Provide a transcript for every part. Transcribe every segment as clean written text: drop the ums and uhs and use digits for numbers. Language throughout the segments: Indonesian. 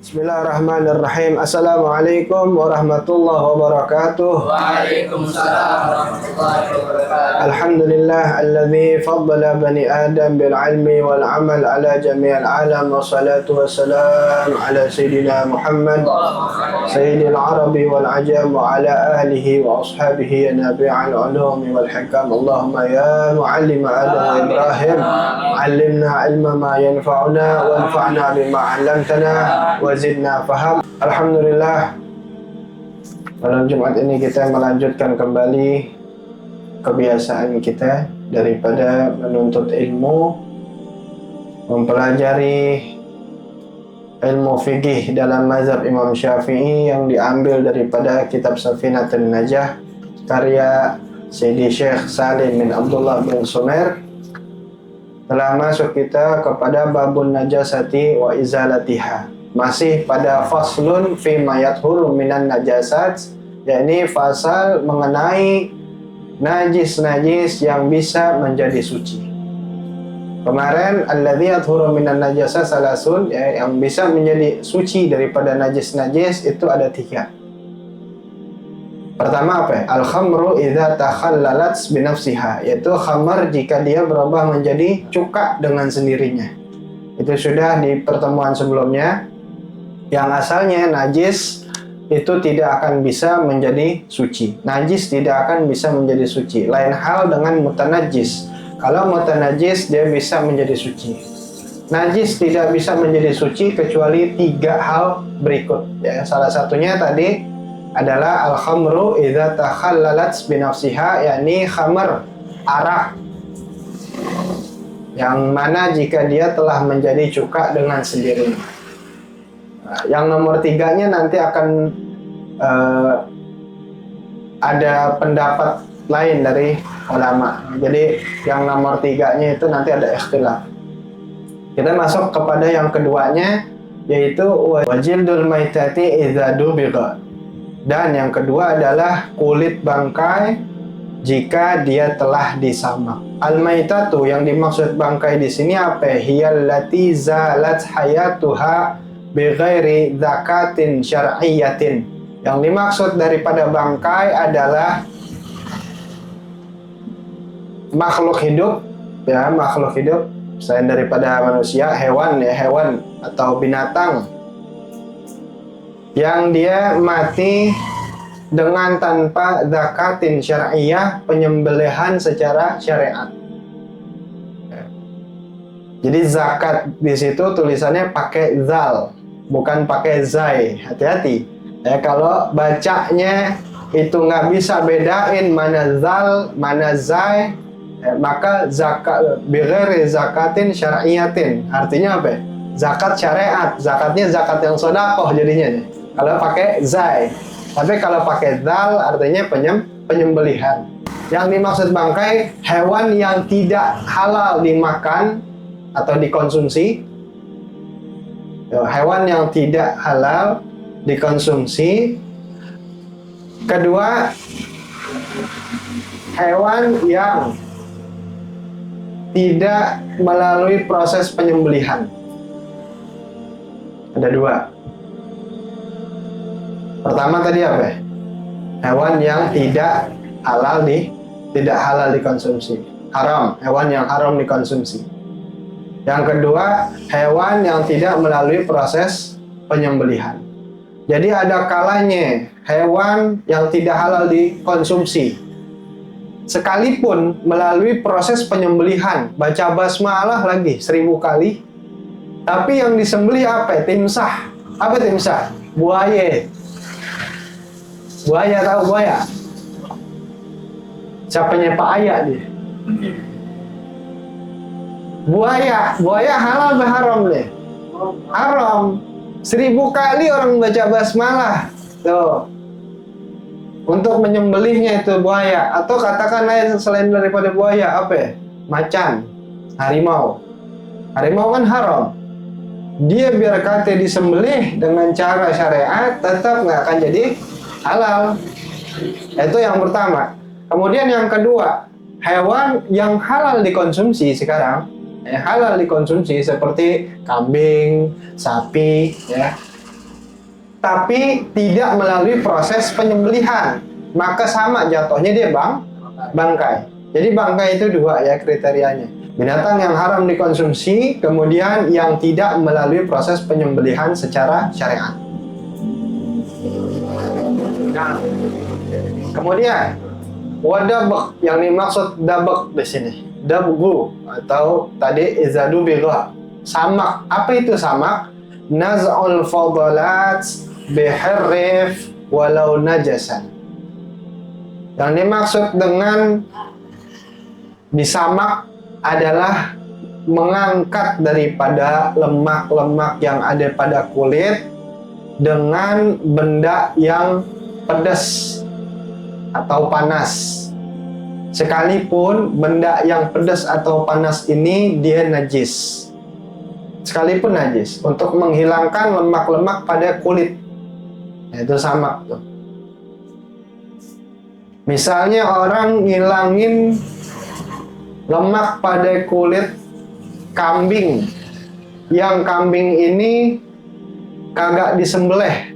Bismillahirrahmanirrahim. Assalamualaikum warahmatullahi wabarakatuh. Waalaikumsalam warahmatullahi wabarakatuh. Alhamdulillah alladzi faddala bani Adam bil ilmi wal amal ala jami'il alam wa salatu wassalam ala sayyidina Muhammad sayyidil arabi wal ajam wa ala alihi wa ashabihi nabi'al ulumi wal hikam. Allahumma ya muallim Adam wa Ibrahim allimna ilma ma yanfa'una wanfa'na bima 'allamtana wazidna faham. Alhamdulillah, malam Jumat ini kita melanjutkan kembali kebiasaan kita daripada menuntut ilmu, mempelajari ilmu fikih dalam mazhab Imam Syafi'i yang diambil daripada kitab Safinatun Najah karya Sayyidi Syekh Salim bin Abdullah bin Sumer. Telah masuk kita kepada babun najasati wa izalatiha, masih pada faslun fi mayathuru minan najasat, yakni fasal mengenai najis-najis yang bisa menjadi suci. Kemarin alladzi yathuru minan najasat salasun, yang bisa menjadi suci daripada najis-najis itu ada 3. Pertama apa? Al-khamru idza takhallalat binafsiha, yaitu khamar jika dia berubah menjadi cuka dengan sendirinya. Itu sudah di pertemuan sebelumnya. Yang asalnya najis itu tidak akan bisa menjadi suci. Najis tidak akan bisa menjadi suci. Lain hal dengan mutanajis. Kalau mutanajis dia bisa menjadi suci. Najis tidak bisa menjadi suci kecuali 3 hal berikut. Ya, salah satunya tadi adalah al-khamru idza takhallalat binafsiha, yakni khamar, arak, yang mana jika dia telah menjadi cuka dengan sendirinya. Yang nomor 3-nya nanti akan ada pendapat lain dari ulama. Jadi yang nomor 3-nya itu nanti ada ikhtilaf. Kita masuk kepada yang keduanya, yaitu wajildul maitati idza dubigha. Dan yang kedua adalah kulit bangkai jika dia telah disamak. Al-maitatu yang dimaksud bangkai di sini apa? Hiyal lati zalat hayatuha bighairi zakatin syar'iyyatin. Yang dimaksud daripada bangkai adalah makhluk hidup, ya, makhluk hidup selain daripada manusia, hewan, ya, hewan atau binatang yang dia mati dengan tanpa zakatin syar'iyah, penyembelihan secara syariat. Jadi zakat di situ tulisannya pakai zal, bukan pakai zai. Hati-hati. Ya, kalau bacanya itu nggak bisa bedain mana zal, mana zai, maka zakat bighairi zakatin syar'iyatin. Artinya apa? Zakat syariat. Zakatnya zakat yang sedekah jadinya. Kalau pakai zai. Tapi kalau pakai zal artinya penyembelihan. Yang dimaksud bangkai hewan yang tidak halal dimakan atau dikonsumsi. Hewan yang tidak halal dikonsumsi. Kedua, hewan yang tidak melalui proses penyembelihan. Ada 2. Pertama tadi apa? Hewan yang tidak halal dikonsumsi. Haram, hewan yang haram dikonsumsi. Yang kedua, hewan yang tidak melalui proses penyembelihan. Jadi ada kalanya hewan yang tidak halal dikonsumsi, sekalipun melalui proses penyembelihan, baca basmalah lagi 1000 kali, tapi yang disembelih apa? Timsah. Apa timsah? Buaya. Buaya, tahu buaya? Siapanya Pak Ayah dia? Buaya halal atau haram deh? Haram. 1000 kali orang baca basmalah tuh untuk menyembelihnya itu buaya. Atau katakan lain selain daripada buaya, apa ya? Macan, harimau. Harimau kan haram. Dia biar kata disembelih dengan cara syariat, tetap nggak akan jadi halal. Itu yang pertama. Kemudian yang kedua, hewan yang halal dikonsumsi sekarang, halal dikonsumsi seperti kambing, sapi, ya, tapi tidak melalui proses penyembelihan, maka sama jatuhnya dia bangkai. Jadi bangkai itu dua ya kriterianya. Binatang yang haram dikonsumsi, kemudian yang tidak melalui proses penyembelihan secara syariat. Nah, kemudian wadabak, yang dimaksud dabak di sini, dabgu atau tadi izadu billah, samak. Apa itu samak? Naz'ul fadalat biharrif walau najasan. Yang dimaksud dengan disamak adalah mengangkat daripada lemak-lemak yang ada pada kulit dengan benda yang pedas atau panas. Sekalipun benda yang pedas atau panas ini dia najis. Sekalipun najis, untuk menghilangkan lemak-lemak pada kulit. Itu samak tuh. Misalnya orang ngilangin lemak pada kulit kambing, yang kambing ini kagak disembelih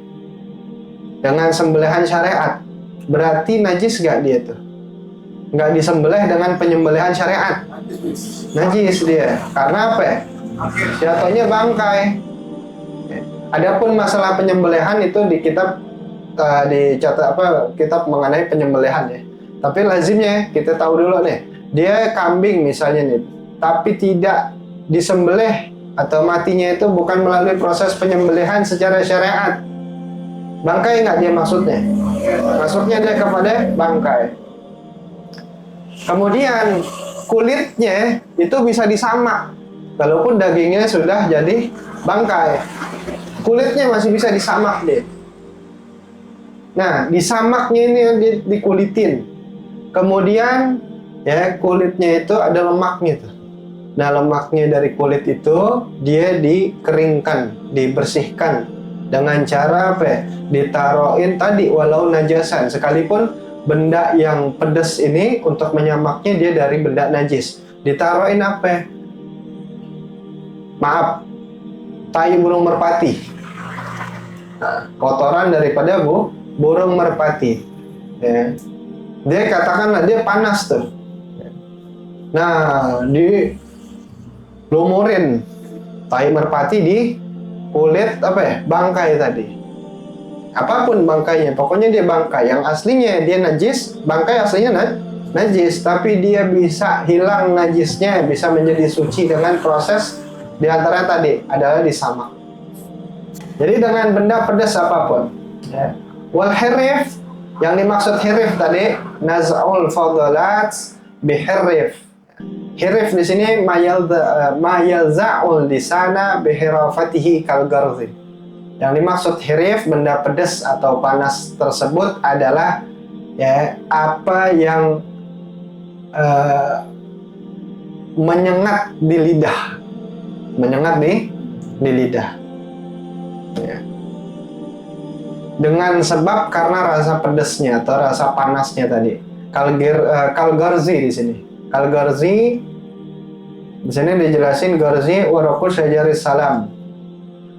dengan sembelihan syariat, berarti najis gak dia tuh? Gak disembelih dengan penyembelihan syariat, najis dia. Karena apa ya? Jatuhnya bangkai. Adapun masalah penyembelihan itu di kitab dicatat kitab mengenai penyembelihan ya. Tapi lazimnya kita tahu dulu nih, dia kambing misalnya nih, tapi tidak disembelih atau matinya itu bukan melalui proses penyembelihan secara syariat. Bangkai nggak dia maksudnya? Maksudnya dia kepada bangkai. Kemudian kulitnya itu bisa disamak. Walaupun dagingnya sudah jadi bangkai, kulitnya masih bisa disamak deh. Nah, disamaknya ini dikulitin. Kemudian ya kulitnya itu ada lemaknya tuh. Nah, lemaknya dari kulit itu dia dikeringkan, dibersihkan dengan cara apa ya? Ditaruhin tadi walau najasan, sekalipun benda yang pedas ini untuk menyamaknya dia dari benda najis. Ditaruhin apa ya? Maaf, tai burung merpati. Nah, kotoran daripada burung merpati. Ya. Dia katakanlah dia panas tuh. Nah, di lumurin tai merpati di kulit apa ya? Bangkai tadi. Apapun bangkainya, pokoknya dia bangkai. Yang aslinya dia najis, bangkai aslinya najis, tapi dia bisa hilang najisnya, bisa menjadi suci dengan proses di antara tadi adalah disamak. Jadi dengan benda pedas apapun. Ya. Wal hirif, yang dimaksud hirif tadi naz'ul fadalat bihirif. Hirif di sini mayalza'ul lisana bihirafatihi kal garzi. Yang dimaksud hirif, benda pedas atau panas tersebut adalah ya apa yang menyengat di lidah. Menyengat di lidah ya. Dengan sebab karena rasa pedasnya atau rasa panasnya tadi. Kalgarzi di sini. Kalgarzi di sini dijelasin garzi waraqu syajaris salam.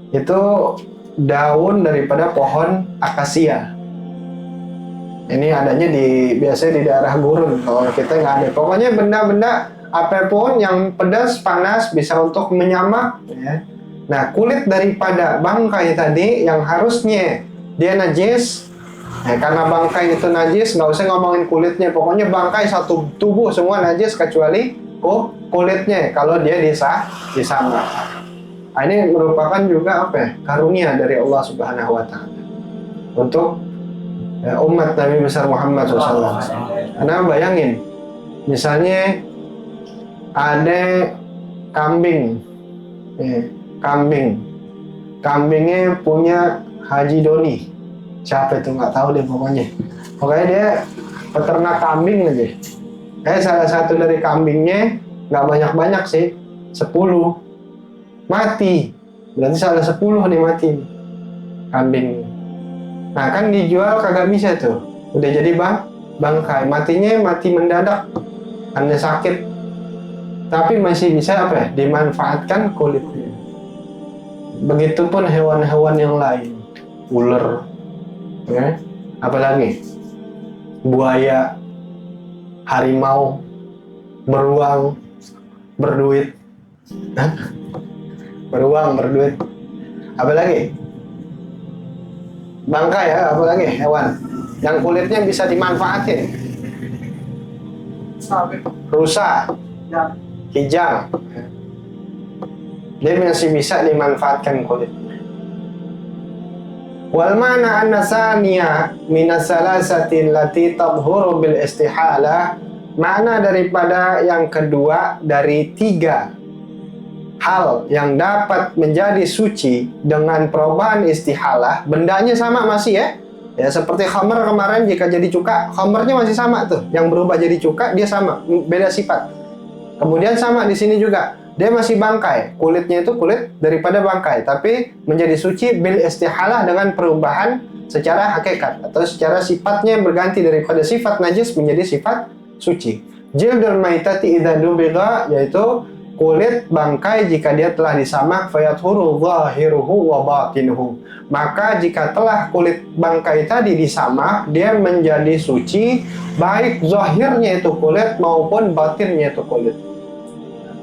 Itu daun daripada pohon akasia. Ini adanya biasanya di daerah gurun. Kalau kita nggak ada. Pokoknya benda-benda apapun yang pedas, panas bisa untuk menyamak ya. Nah, kulit daripada bangkai tadi yang harusnya dia najis ya, karena bangkai itu najis, nggak usah ngomongin kulitnya, pokoknya bangkai satu tubuh semua najis kecuali kulitnya kalau dia disamak. Nah, ini merupakan juga apa ya? Karunia dari Allah Subhanahu wa taala untuk umat Nabi besar Muhammad SAW. Karena bayangin misalnya ada kambing, kambingnya punya Haji Doni, siapa itu nggak tahu deh pokoknya dia peternak kambing aja. Salah satu dari kambingnya nggak banyak sih, 10 mati, berarti salah 10 nih mati kambing. Nah kan dijual kagak bisa tuh, udah jadi bangkai, matinya mati mendadak, hanya sakit. Tapi masih bisa apa ya? Dimanfaatkan kulitnya. Begitupun hewan-hewan yang lain. ular, ya. Apalagi buaya, harimau, beruang, berduit. Hah? Beruang, berduit. Apalagi? Bangkai ya, apalagi hewan yang kulitnya bisa dimanfaatin. Rusa, kijang. Dia masih bisa dimanfaatkan kulit. Wal mana anna saniya minas salasati allati tabhuru bil istihala. Makna daripada yang kedua dari 3 hal yang dapat menjadi suci dengan perubahan istihalah. Bendanya sama masih ya. Ya seperti khamar kemarin, jika jadi cuka, khamarnya masih sama tuh. Yang berubah jadi cuka dia sama, beda sifat. Kemudian sama di sini juga. Dia masih bangkai, kulitnya itu kulit daripada bangkai, tapi menjadi suci bil istihalah dengan perubahan secara hakikat atau secara sifatnya berganti daripada sifat najis menjadi sifat suci. Jildul maitati idza dubiga, yaitu kulit bangkai jika dia telah disamak, fayathuru zahiruhu wa batinuhu. Maka jika telah kulit bangkai tadi disamak, dia menjadi suci baik zahirnya itu kulit maupun batinnya itu kulit.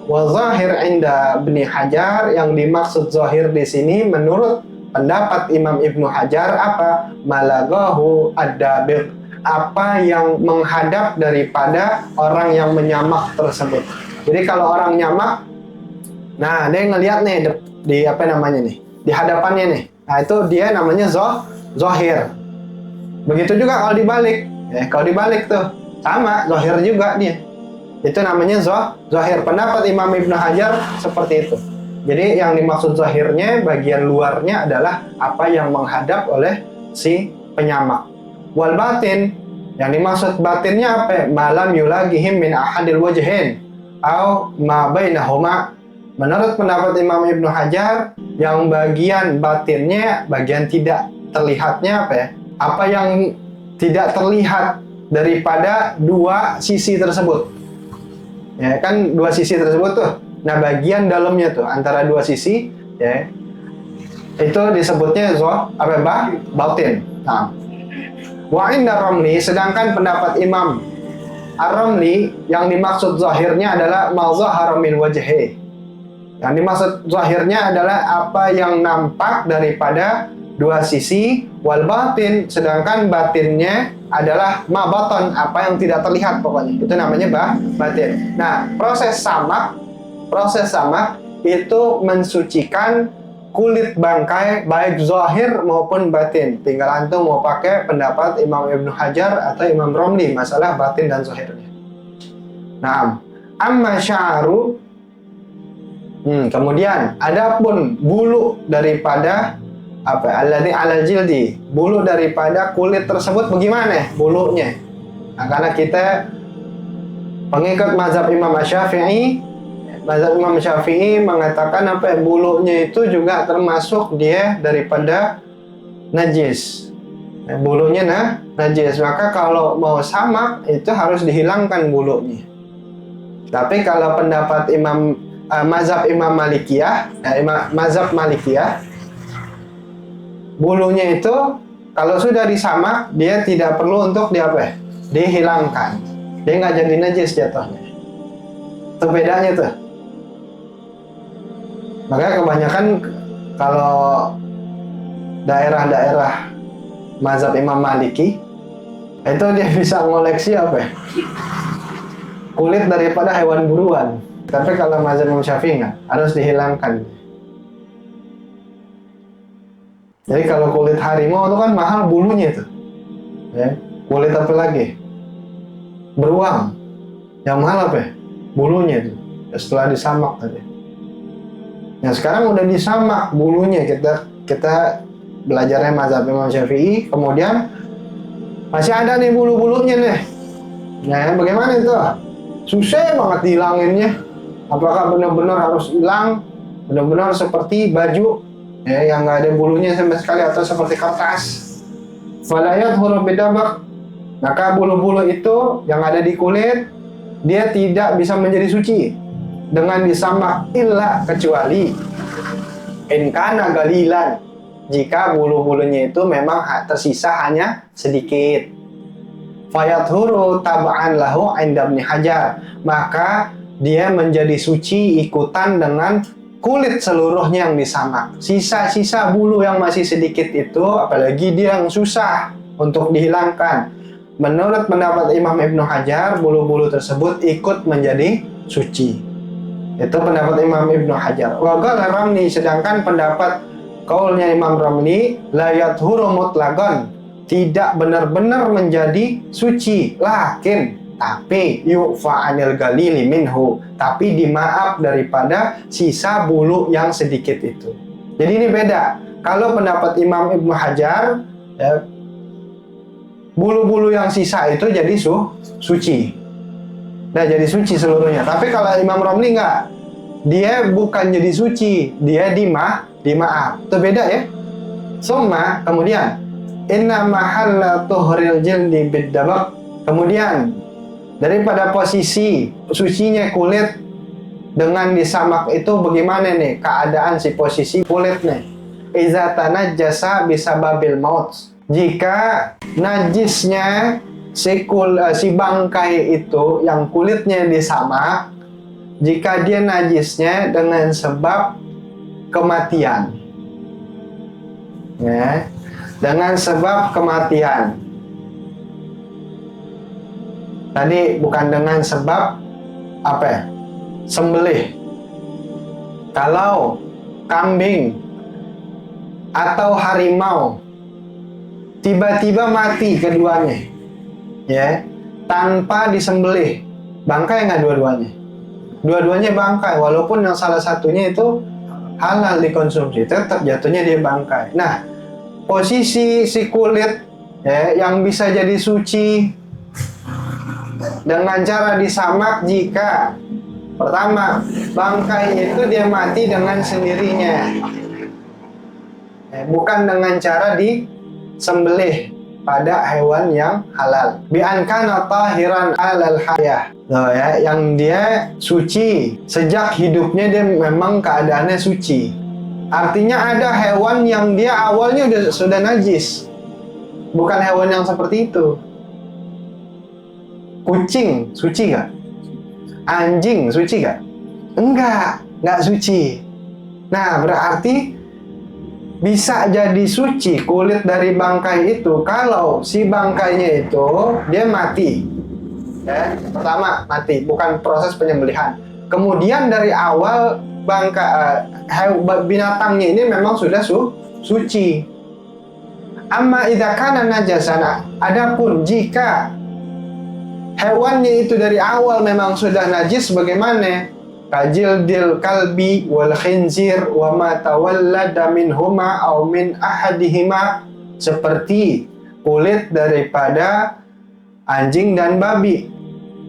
Wa zahir inda Ibnu Hajar, yang dimaksud zahir di sini menurut pendapat Imam Ibnu Hajar apa? Malagahu ad-dabiq, apa yang menghadap daripada orang yang menyamak tersebut. Jadi kalau orang nyamak, nah dia ngelihat nih di apa namanya nih, di hadapannya nih. Nah itu dia namanya zahir. Begitu juga kalau dibalik. Kalau dibalik tuh sama, zahir juga dia. Itu namanya zahir. Pendapat Imam Ibnu Hajar seperti itu. Jadi yang dimaksud zahirnya, bagian luarnya adalah apa yang menghadap oleh si penyamak. Wal batin, yang dimaksud batinnya apa? Malam yulagihim min ahadil wajhin au ma bainahuma. Menurut pendapat Imam Ibnu Hajar, yang bagian batinnya, bagian tidak terlihatnya apa ya? Apa yang tidak terlihat daripada 2 sisi tersebut. Ya kan 2 sisi tersebut tuh. Nah bagian dalamnya tuh antara 2 sisi, ya itu disebutnya batin. Nah, wa inda Ramli, sedangkan pendapat Imam Ar-Ramli, yang dimaksud zahirnya adalah ma zahara min wajhi. Yang dimaksud zahirnya adalah apa yang nampak daripada 2 sisi, wal batin, sedangkan batinnya adalah ma baton, apa yang tidak terlihat pokoknya. Itu namanya batin. Nah, proses samak itu mensucikan kulit bangkai baik zahir maupun batin. Tinggal antum mau pakai pendapat Imam Ibnu Hajar atau Imam Romli masalah batin dan zahirnya. Nah, amma sya'ru, kemudian adapun bulu daripada alladzi 'alal jildi, bulu daripada kulit tersebut bagaimana bulunya? Nah, karena kita pengikut mazhab Imam Syafi'i, mengatakan bulunya itu juga termasuk dia daripada najis. Bulunya najis, maka kalau mau samak itu harus dihilangkan bulunya. Tapi kalau pendapat mazhab Imam Malikiyah, mazhab Malikiyah, bulunya itu kalau sudah disamak dia tidak perlu untuk dihilangkan. Dia nggak jadi najis jatuhnya. Itu bedanya tuh. Makanya kebanyakan kalau daerah-daerah mazhab Imam Maliki itu dia bisa ngoleksi kulit daripada hewan buruan. Tapi kalau mazhab Imam Syafi'i harus dihilangkan. Jadi kalau kulit harimau itu kan mahal bulunya itu. Ya. Kulit apa lagi? Beruang. Yang mahal bulunya itu. Ya, setelah disamak tadi. Nah sekarang udah disamak bulunya, kita belajarnya mazhab Imam Syafi'i, kemudian masih ada nih bulu-bulunya nih. Nah bagaimana itu? Susah banget dihilanginnya. Apakah benar-benar harus hilang? Benar-benar seperti baju yang nggak ada bulunya sama sekali, atau seperti kertas? Falayat huruf bidabak, maka bulu-bulu itu yang ada di kulit dia tidak bisa menjadi suci dengan disamak, illa kecuali in kana galilan, jika bulu-bulunya itu memang tersisa hanya sedikit. Fayathuru tab'an lahu 'inda Ibnu Hajar, maka dia menjadi suci ikutan dengan kulit seluruhnya yang disamak. Sisa-sisa bulu yang masih sedikit itu, apalagi dia yang susah untuk dihilangkan. Menurut pendapat Imam Ibnu Hajar, bulu-bulu tersebut ikut menjadi suci. Itu pendapat Imam Ibnu Hajar. Wa qala Ramli, sedangkan pendapat kaulnya Imam Ramli, la yathuru mutlaqan, tidak benar-benar menjadi suci, tapi yu'fa 'anil galili minhu, tapi dimaaf daripada sisa bulu yang sedikit itu. Jadi ini beda. Kalau pendapat Imam Ibnu Hajar, ya, bulu-bulu yang sisa itu jadi suci. Nah, jadi suci seluruhnya. Tapi kalau Imam Romli enggak, dia bukan jadi suci, dia dimaaf. Itu beda ya. Summa, kemudian inna mahalla tuhril jildi biddabaq, kemudian daripada posisi sucinya kulit dengan disamak itu bagaimana nih keadaan si posisi kulit nih? Iza tanajjasa bisababil maut, jika najisnya si bangkai itu yang kulitnya disamak, jika dia najisnya dengan sebab kematian, ya, dengan sebab kematian. Tadi bukan dengan sebab apa ya? Sembelih. Kalau kambing atau harimau tiba-tiba mati keduanya, ya, tanpa disembelih, bangkai nggak dua-duanya? Dua-duanya bangkai, walaupun yang salah satunya itu halal dikonsumsi, tetap jatuhnya dia bangkai. Nah, posisi si kulit, ya, yang bisa jadi suci dengan cara disamak jika pertama bangkai itu dia mati dengan sendirinya, bukan dengan cara disembelih pada hewan yang halal. Bi an kana tahiran alal hayah, ya, yang dia suci sejak hidupnya, dia memang keadaannya suci. Artinya ada hewan yang dia awalnya sudah najis, bukan hewan yang seperti itu. Kucing suci gak? Anjing suci gak? Enggak suci. Nah, berarti bisa jadi suci kulit dari bangkai itu kalau si bangkainya itu dia mati, ya, pertama mati, bukan proses penyembelihan. Kemudian dari awal binatangnya ini memang sudah suci. Amma idza kana najasana, adapun jika hewannya itu dari awal memang sudah najis, bagaimana? Kajildil kalbi wal khinzir wa ma tawallada minhuma aw min ahadihima, seperti kulit daripada anjing dan babi,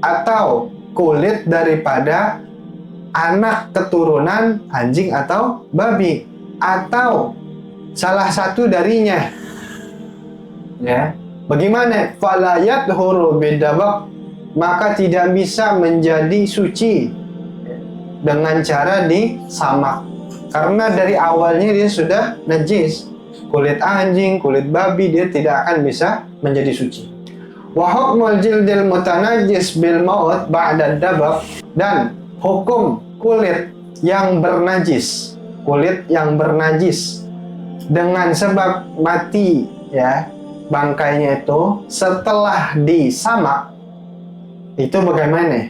atau kulit daripada anak keturunan anjing atau babi, atau salah satu darinya, ya. Bagaimana? Falayat huru bidabak, maka tidak bisa menjadi suci dengan cara disamak, karena dari awalnya dia sudah najis. Kulit anjing, kulit babi, dia tidak akan bisa menjadi suci. Wa hukmul jildil mutanajjis bil maut ba'da dabaq, dan hukum kulit yang bernajis dengan sebab mati, ya, bangkainya itu setelah disamak, itu bagaimana?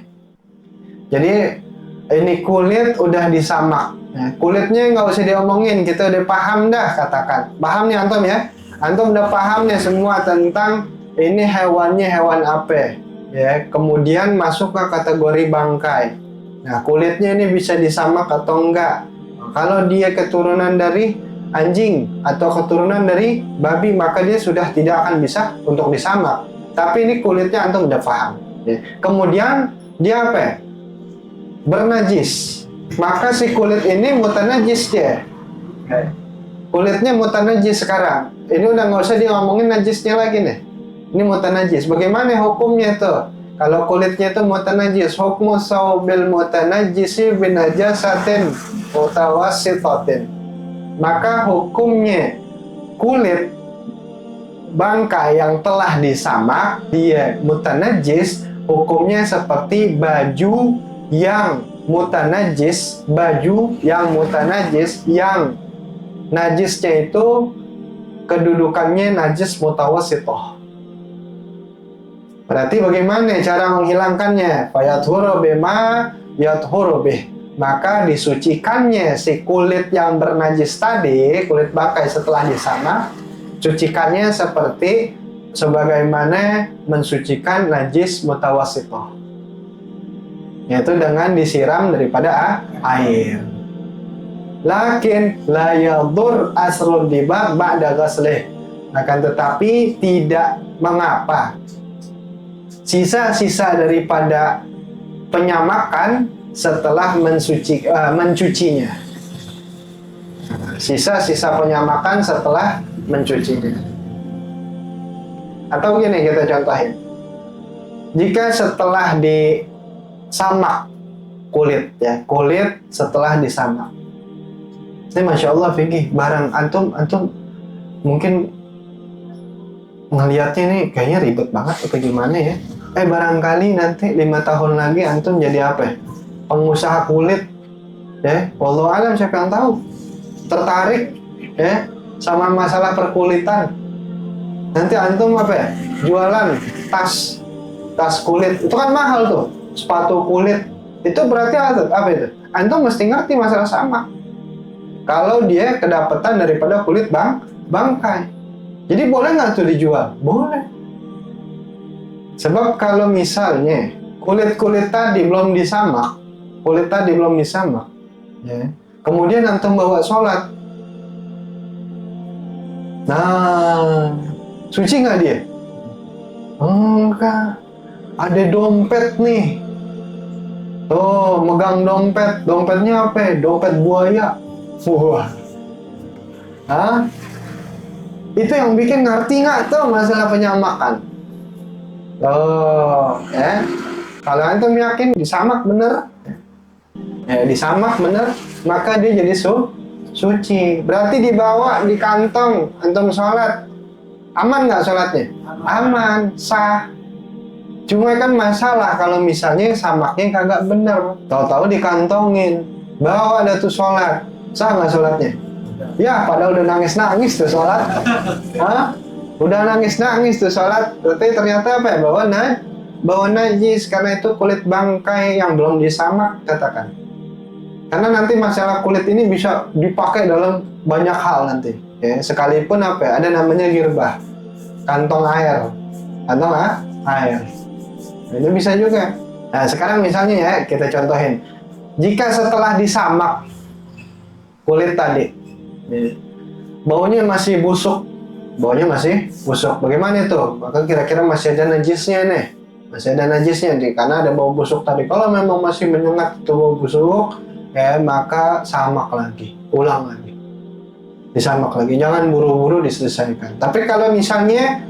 Jadi ini kulit udah disamak, ya, kulitnya nggak usah diomongin, kita udah paham dah, katakan paham nih antum, ya, antum udah paham nih semua tentang ini hewannya hewan apa, ya, kemudian masuk ke kategori bangkai. Nah, kulitnya ini bisa disamak atau enggak? Kalau dia keturunan dari anjing atau keturunan dari babi, maka dia sudah tidak akan bisa untuk disamak. Tapi ini kulitnya antum udah paham, ya. Kemudian dia apa? Bernajis, maka si kulit ini mutanajis dia. Kulitnya mutanajis sekarang. Ini udah nggak usah ngomongin najisnya lagi nih. Ini mutanajis. Bagaimana hukumnya tuh? Kalau kulitnya itu mutanajis, hukmu saubil mutanajisi binajasatin mutawassitatin. Maka hukumnya kulit bangkai yang telah disamak dia mutanajis, hukumnya seperti baju yang mutanajis, yang najisnya itu kedudukannya najis mutawassithah. Berarti bagaimana cara menghilangkannya? Fayathuru bima yathuru bih. Maka disucikannya si kulit yang bernajis tadi, kulit bangkai setelah disamak, cucikannya seperti sebagaimana mensucikan najis mutawassithah, yaitu dengan disiram daripada air. Lakin la yadur asrul dibak ba'da ghaslih. Akan tetapi tidak mengapa sisa-sisa daripada penyamakan setelah mencucinya. Sisa-sisa penyamakan setelah mencucinya. Atau begini kita contohin. Jika setelah disamak kulit, ya, kulit setelah disamak. Ini Masya Allah Fikih, barang antum mungkin ngelihatnya nih kayaknya ribet banget atau gimana ya. Barangkali nanti 5 tahun lagi antum jadi apa ya? Pengusaha kulit, ya. Wallahu alam, siapa yang tahu? Tertarik, ya, sama masalah perkulitan. Nanti antum apa ya? Jualan tas kulit. Itu kan mahal tuh, sepatu kulit. Itu berarti apa itu? Antum mesti ngerti masalah sama. Kalau dia kedapatan daripada kulit bangkai. Jadi boleh nggak tuh dijual? Boleh. Sebab kalau misalnya kulit tadi belum disamak, ya, kemudian antum bawa sholat, nah, suci nggak dia? Enggak. Ada dompet nih, tuh megang dompetnya apa? Dompet buaya. Wah, itu yang bikin ngerti nggak tuh masalah penyamakan? Ya, kalau antum yakin disamak bener, maka dia jadi suci. Berarti dibawa di kantong antum sholat, aman nggak sholatnya? Aman, sah. Cuma kan masalah kalau misalnya samaknya kagak bener, tahu-tahu dikantongin, bawa ada tuh sholat, sah nggak sholatnya? Ya, padahal udah nangis tuh sholat. Udah nangis tuh sholat, berarti ternyata apa ya? Bawa najis, karena itu kulit bangkai yang belum disamak, katakan. Karena nanti masalah kulit ini bisa dipakai dalam banyak hal nanti, ya. Sekalipun apa ya? Ada namanya girbah, kantong air. Itu bisa juga. Nah, sekarang misalnya ya, kita contohin. Jika setelah disamak kulit tadi, baunya masih busuk, bagaimana itu? Maka kira-kira masih ada najisnya nih, karena ada bau busuk tadi. Kalau memang masih menyengat itu bau busuk, ya, maka samak lagi, ulang lagi, disamak lagi. Jangan buru-buru diselesaikan. Tapi kalau misalnya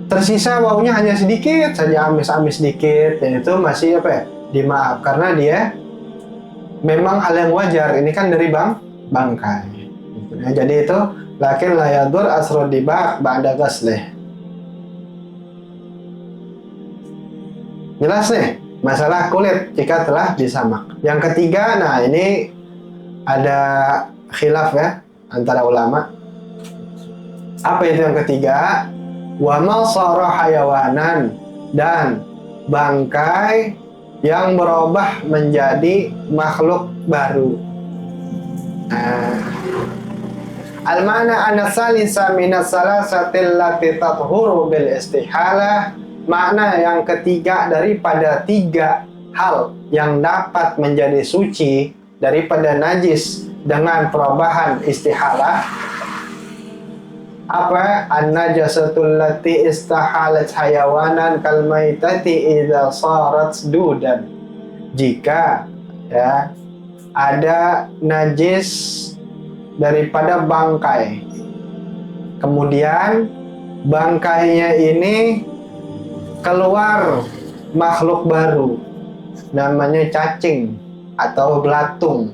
tersisa baunya hanya sedikit saja, amis-amis sedikit, ya, itu masih apa ya? Dimaaf, karena dia memang hal yang wajar. Ini kan dari bangkai. Ya, jadi itu lakin la yadur asrul dibak ba'da ghaslih. Jelas nih masalah kulit jika telah disamak. Yang ketiga, nah ini ada khilaf ya antara ulama. Apa itu yang ketiga? Wa ma sara hayawanan, dan bangkai yang berubah menjadi makhluk baru. Al-mana anna salisa minas salasatil lati tathuru bil istihalah. Makna yang ketiga daripada 3 hal yang dapat menjadi suci daripada najis dengan perubahan istihalah. Apa? An-najasatul lati istahalat hayawanan kal maitati idza sarat dudan. Jika ya ada najis daripada bangkai, kemudian bangkainya ini keluar makhluk baru, namanya cacing atau belatung.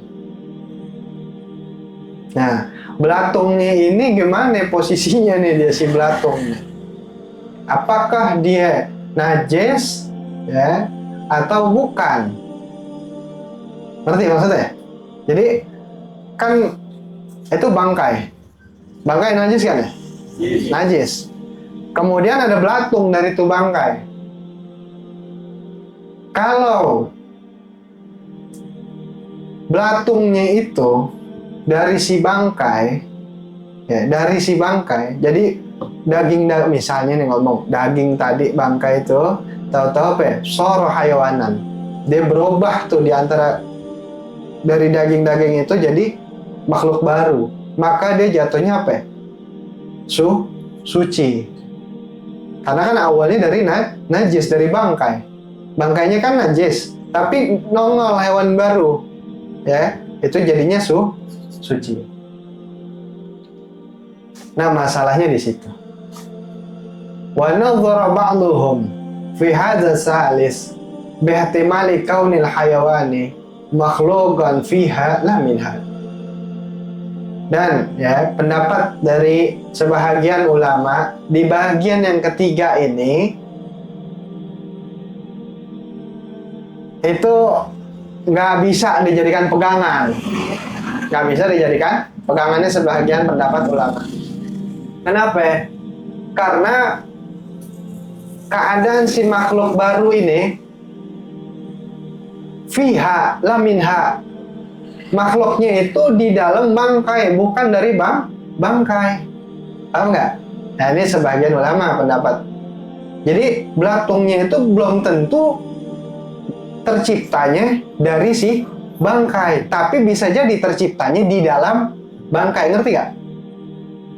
Nah, belatungnya ini gimana posisinya nih dia si belatungnya? Apakah dia najis ya atau bukan? Ngerti maksudnya? Jadi kan itu bangkai. Bangkai najis kan ya? Najis. Kemudian ada belatung dari itu bangkai. Kalau belatungnya itu dari si bangkai, ya dari si bangkai, jadi daging misalnya nih ngomong daging tadi bangkai itu, tahu-tahu apa ya? Soro hayawanan. Dia berubah tuh di antara dari daging-daging itu jadi makhluk baru. Maka dia jatuhnya apa ya? Suci. Karena kan awalnya dari najis, dari bangkai. Bangkainya kan najis, tapi nongol hewan baru. Ya, itu jadinya suci. Nah, masalahnya di situ. Wa nadhara ba'dhum fi hadza salis bi ihtimali kaunil hayawani makhluqan fiha la minha. Dan ya, pendapat dari sebahagian ulama di bagian yang ketiga ini itu nggak bisa dijadikan pegangan, nggak bisa dijadikan pegangannya sebahagian pendapat ulama. Kenapa? Karena keadaan si makhluk baru ini fiha la minha, makhluknya itu di dalam bangkai, bukan dari bangkai. Paham nggak? Nah, ini sebagian ulama pendapat. Jadi belatungnya itu belum tentu terciptanya dari si bangkai, tapi bisa jadi terciptanya di dalam bangkai. Ngerti nggak?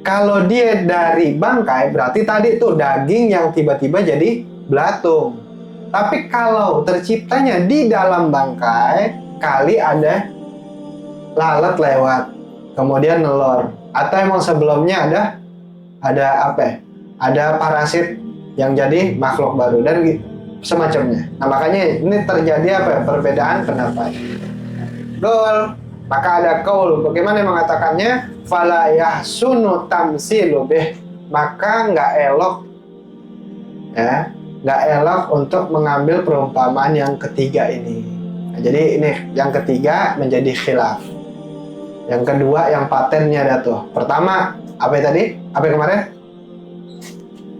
Kalau dia dari bangkai, berarti tadi tuh daging yang tiba-tiba jadi belatung. Tapi kalau terciptanya di dalam bangkai, kali ada lalat lewat, kemudian nelor, atau emang sebelumnya ada apa ya? Ada parasit yang jadi makhluk baru dan semacamnya. Nah, makanya ini terjadi apa ya? Perbedaan pendapat. Dol, maka ada kaul bagaimana mengatakannya? Fala yahsunu tamsilu bih, maka nggak elok ya, nggak elok untuk mengambil perumpamaan yang ketiga ini. Nah, jadi ini yang ketiga menjadi khilaf. Yang kedua yang patennya ada tuh. Pertama, apa tadi? Apa yang kemarin?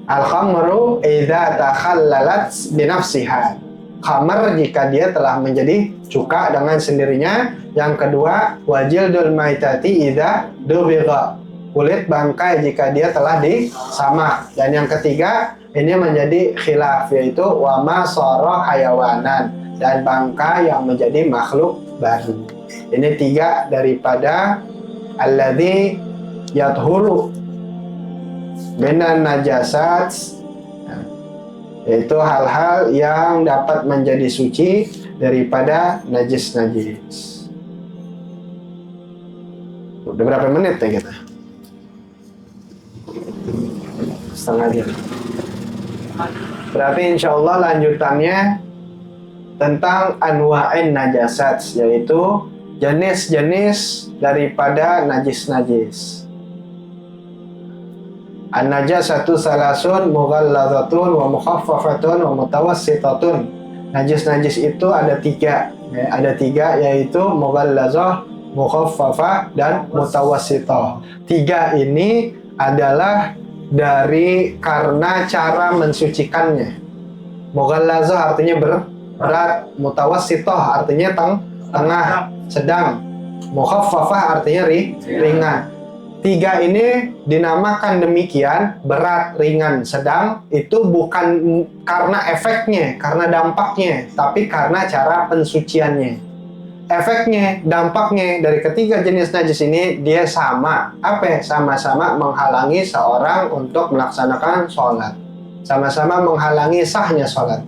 Al-khamru idza takhallalat binafsiha. Khamar jika dia telah menjadi cuka dengan sendirinya. Yang kedua, wajildul maitati idza dubigha. Kulit bangkai jika dia telah disamak. Dan yang ketiga, ini menjadi khilaf, yaitu wama sara hayawanan, dan bangkai yang menjadi makhluk baru. Ini tiga daripada alladzi yathuru minan najasat, yaitu hal-hal yang dapat menjadi suci daripada najis-najis. Udah berapa menit ya kita? Setengah jam. Berarti insya Allah lanjutannya tentang anwa'in najasat, yaitu jenis-jenis daripada najis-najis. An-najasatu salasun mughalladzatun wa mukhaffafatun wa mutawassitatun. Najis-najis itu ada tiga, ya, ada tiga, yaitu mughalladzah, mukhaffafah, dan mutawassitah. Tiga ini adalah dari karena cara mensucikannya. Mughalladzah artinya berat, mutawassitah artinya tengah, sedang, mukhaffafah artinya ringan. Tiga ini dinamakan demikian, berat, ringan, sedang, itu bukan karena efeknya, karena dampaknya, tapi karena cara pensuciannya. Efeknya, dampaknya dari ketiga jenis najis ini dia sama. Apa? Sama-sama menghalangi seorang untuk melaksanakan sholat. Sama-sama menghalangi sahnya sholat.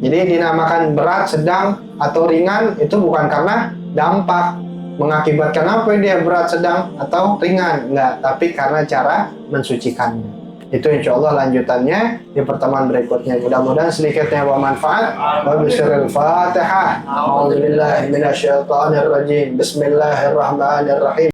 Jadi dinamakan berat, sedang, atau ringan itu bukan karena dampak, mengakibatkan apa dia berat, sedang, atau ringan. Enggak, tapi karena cara mensucikannya. Itu insya Allah lanjutannya di pertemuan berikutnya. Mudah-mudahan sedikitnya bermanfaat. Wa bisyril Fatihah. A'udzubillahi minasyaitonir rajim. Bismillahirrahmanirrahim.